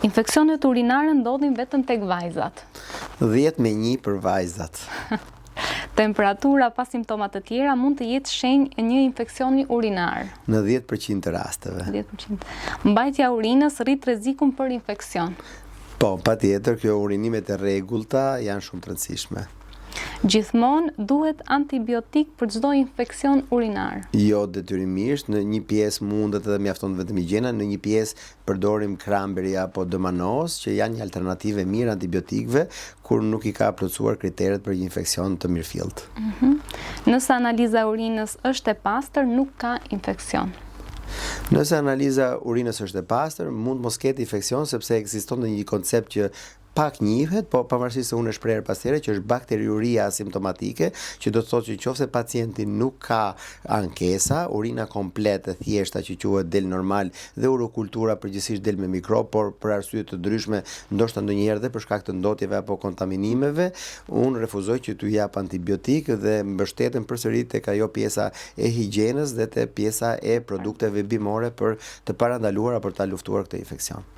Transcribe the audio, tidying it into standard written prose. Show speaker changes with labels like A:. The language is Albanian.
A: Infeksionet urinare ndodhin vetëm tek vajzat.
B: 10-1 për vajzat.
A: Temperatura pas simptomat të tjera mund të jetë shenjë e një infeksioni urinar.
B: Në 10% të rasteve.
A: 10%. Mbajtja e urinës rrit rrezikun për infeksion.
B: Po, patjetër, kjo urinimet e rregullta janë shumë të rëndësishme.
A: Gjithmonë duhet antibiotik për çdo infeksion urinar.
B: Jo detyrimisht, në një pjesë mundet edhe mjafton vetëm higjiena, në një pjesë përdorim cranberry apo domanos, që janë një alternativë mirë antibiotikëve kur nuk i ka plotësuar kriteret për një infeksion të mirëfillt.
A: Nëse analiza e urinës është e pastër, nuk ka infeksion.
B: Nëse analiza urinës është e pastër, mund mos ketë infeksion sepse ekziston një koncept që pak njihet, po pavarësisht se unë e shpreh pas here që është bakteriuria asimptomatike, që do të thotë që nëse pacienti nuk ka ankesa, urina komplet e thjeshta që quhet del normal dhe urokultura përgjithsisht del me mikrob, por për arsye të ndryshme, ndoshta ndonjëherë dhe për shkak të ndotjeve apo kontaminimeve, unë refuzoj që t'u jap antibiotik dhe mbështeten përsëri tek ajo pjesa e higjienës dhe te pjesa e produkteve bimore për të parandaluar apo ta luftuar këtë infeksion.